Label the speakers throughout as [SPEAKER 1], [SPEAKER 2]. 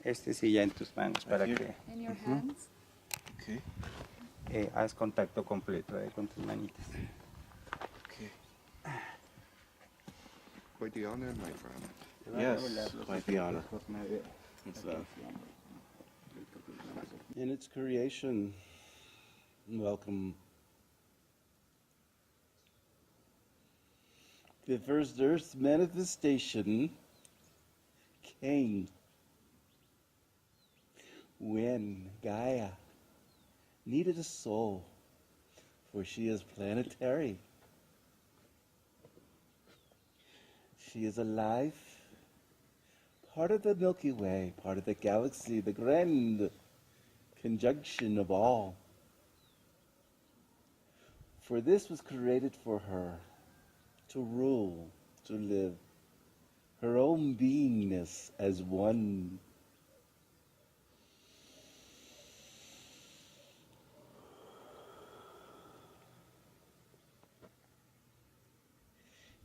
[SPEAKER 1] Este sí ya en tus manos para
[SPEAKER 2] Here.
[SPEAKER 1] que
[SPEAKER 3] In your hands.
[SPEAKER 2] Okay.
[SPEAKER 1] haz contacto completo con tus manitas.
[SPEAKER 2] Okay.
[SPEAKER 4] Quite the honor, my friend.
[SPEAKER 2] Yes, quite the honor. It's, in its creation, welcome. The first Earth's manifestation came when Gaia needed a soul, for she is planetary. She is alive, part of the Milky Way, part of the galaxy, the grand conjunction of all. For this was created for her, to rule, to live, her own beingness as one.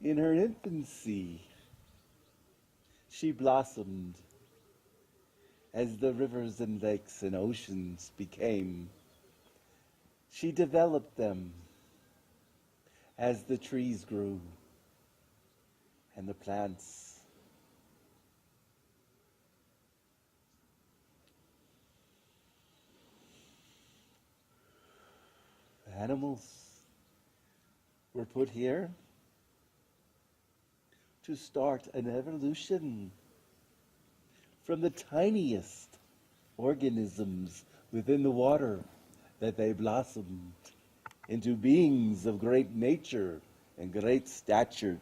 [SPEAKER 2] In her infancy, she blossomed as the rivers and lakes and oceans became. She developed them as the trees grew and the plants. The animals were put here to start an evolution from the tiniest organisms within the water that they blossomed into beings of great nature and great stature.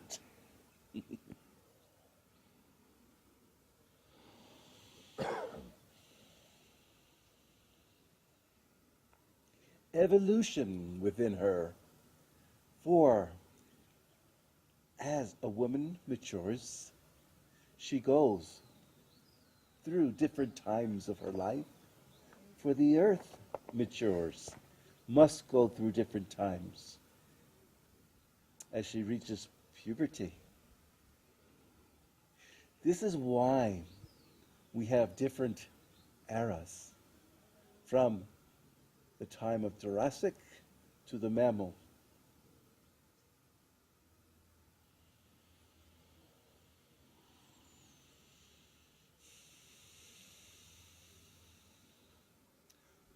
[SPEAKER 2] Evolution within her, for as a woman matures, she goes through different times of her life. For the earth matures, must go through different times as she reaches puberty. This is why we have different eras, from the time of Jurassic to the mammal.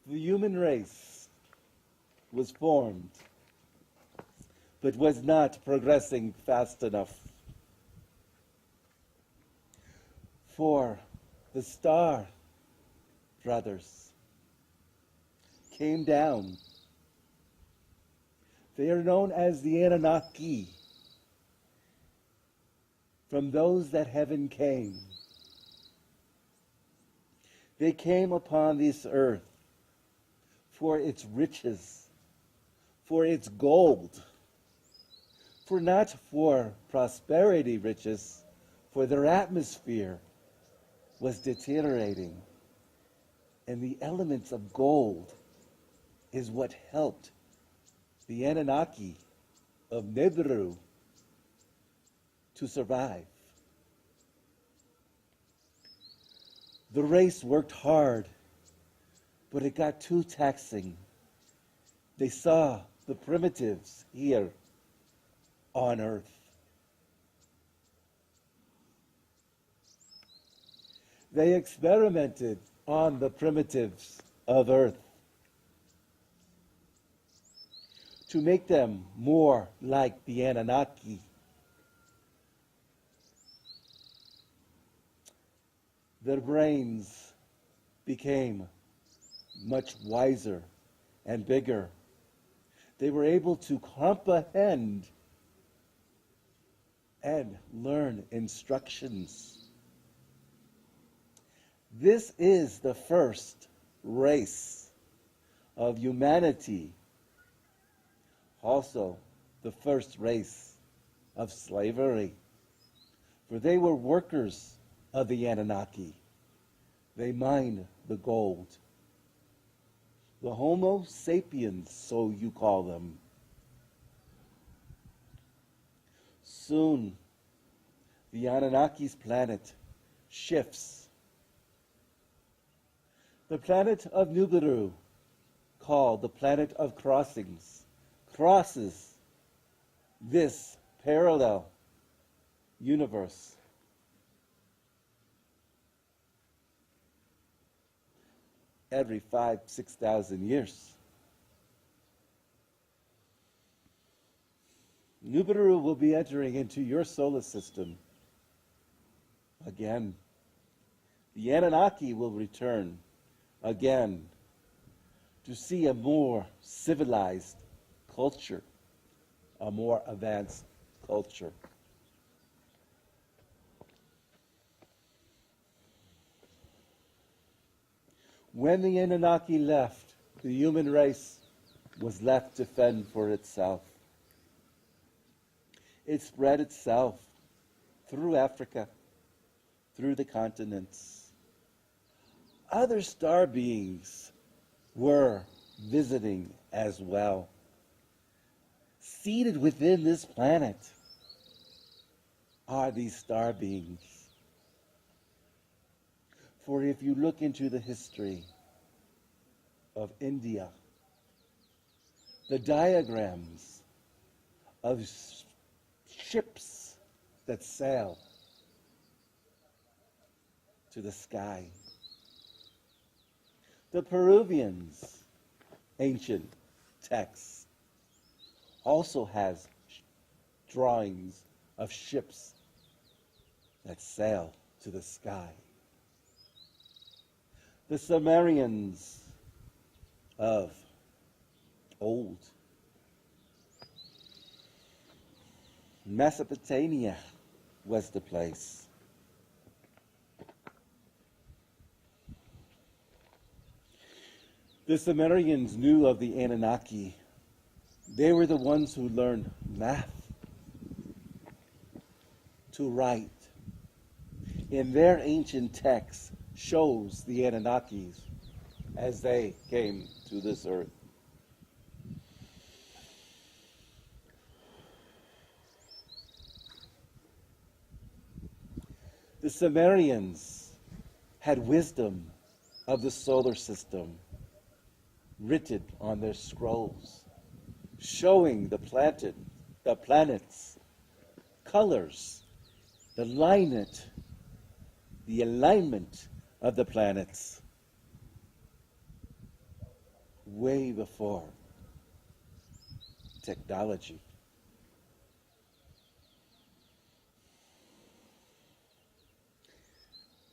[SPEAKER 2] The human race was formed, but was not progressing fast enough. For the star brothers came down. They are known as the Anunnaki, from those that heaven came. They came upon this earth for its riches, for its gold, for not for prosperity riches, for their atmosphere was deteriorating. And the elements of gold is what helped the Anunnaki of Nibiru to survive. The race worked hard, but it got too taxing. They saw the primitives here on Earth. They experimented on the primitives of Earth to make them more like the Anunnaki. Their brains became much wiser and bigger. They were able to comprehend and learn instructions. This is the first race of humanity, also the first race of slavery, for they were workers of the Anunnaki. They mined the gold. The Homo sapiens, so you call them. Soon, the Anunnaki's planet shifts The planet of Nibiru, called the planet of crossings, crosses this parallel universe. Every 5,000-6,000 years. Nibiru will be entering into your solar system again. The Anunnaki will return again to see a more civilized culture, a more advanced culture. When the Anunnaki left, the human race was left to fend for itself. It spread itself through Africa, through the continents. Other star beings were visiting as well. Seated within this planet are these star beings. For if you look into the history of India, the diagrams of ships that sail to the sky. The Peruvians' ancient text also has drawings of ships that sail to the sky. The Sumerians of old Mesopotamia was the place. The Sumerians knew of the Anunnaki. They were the ones who learned math, to write. In their ancient texts shows the Anunnakis as they came to this earth. The Sumerians had wisdom of the solar system written on their scrolls, showing the planets, colors, the alignment of the planets way before technology.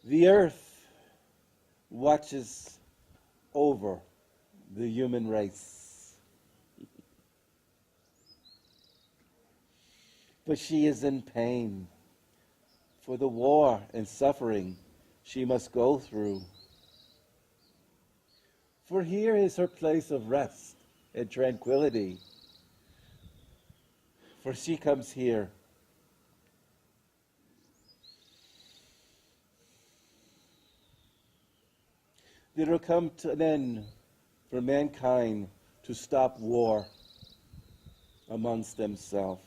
[SPEAKER 2] The earth watches over the human race. But she is in pain for the war and suffering she must go through. For here is her place of rest and tranquility. For she comes here there will come to an end for mankind to stop war amongst themselves,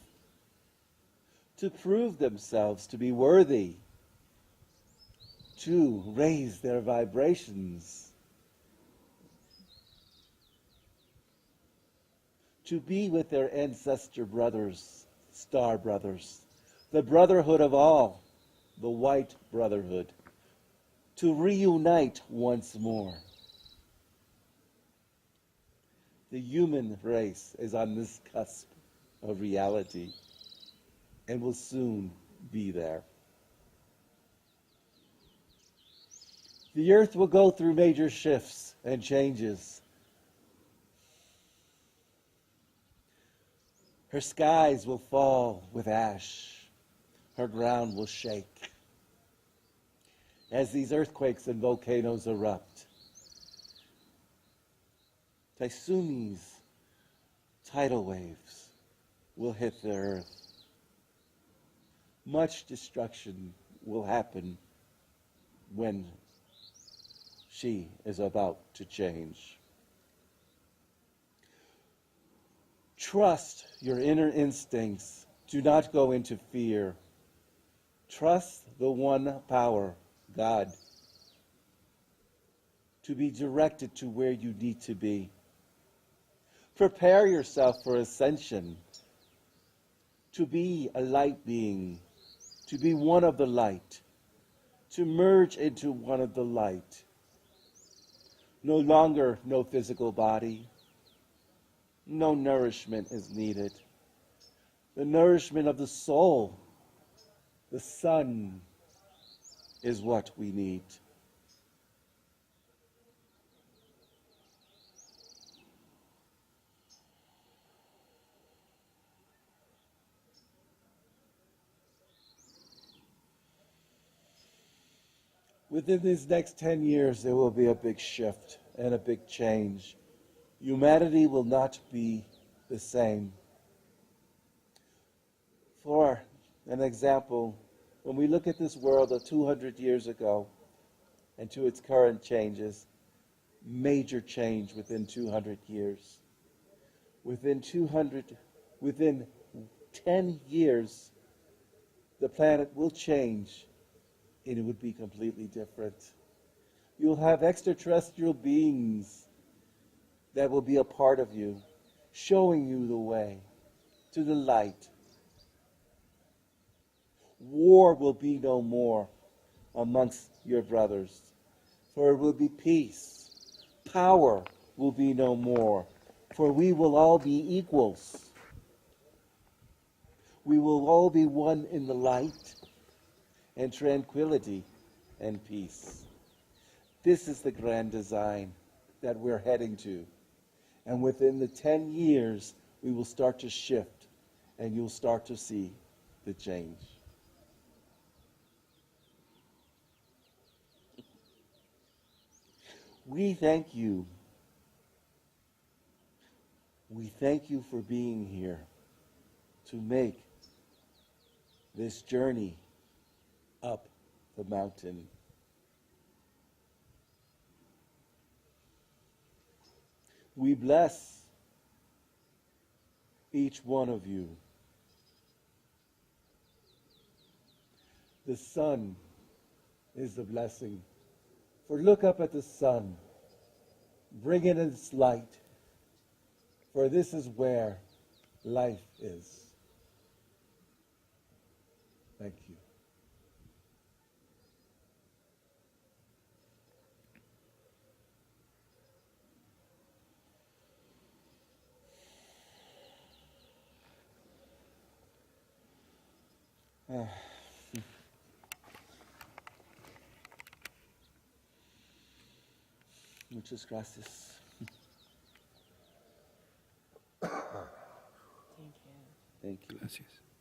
[SPEAKER 2] to prove themselves to be worthy, to raise their vibrations, to be with their ancestor brothers, star brothers, the brotherhood of all, the white brotherhood, to reunite once more. The human race is on this cusp of reality and will soon be there. The earth will go through major shifts and changes. Her skies will fall with ash. Her ground will shake as these earthquakes and volcanoes erupt. Tsunamis, tidal waves will hit the earth. Much destruction will happen when she is about to change. Trust your inner instincts. Do not go into fear. Trust the one power, God. to be directed to where you need to be. Prepare yourself for ascension, to be a light being, to be one of the light, to merge into one of the light. No longer no physical body. No nourishment is needed. The nourishment of the soul, the sun, is what we need. Within these next 10 years, there will be a big shift and a big change. Humanity will not be the same. For an example, when we look at this world of 200 years ago and to its current changes, major change within 200 years. Within 10 years, the planet will change and it would be completely different. You'll have extraterrestrial beings that will be a part of you, showing you the way to the light. War will be no more amongst your brothers, for it will be peace. Power will be no more, for we will all be equals. We will all be one in the light and tranquility and peace. This is the grand design that we're heading to. And within the 10 years, we will start to shift, and you'll start to see the change. We thank you. We thank you for being here to make this journey up the mountain. We bless each one of you. The sun is the blessing. For look up at the sun, bring in its light, for this is where life is. Thank you. Muchas gracias.
[SPEAKER 3] Thank you.
[SPEAKER 2] Thank you.
[SPEAKER 1] Gracias.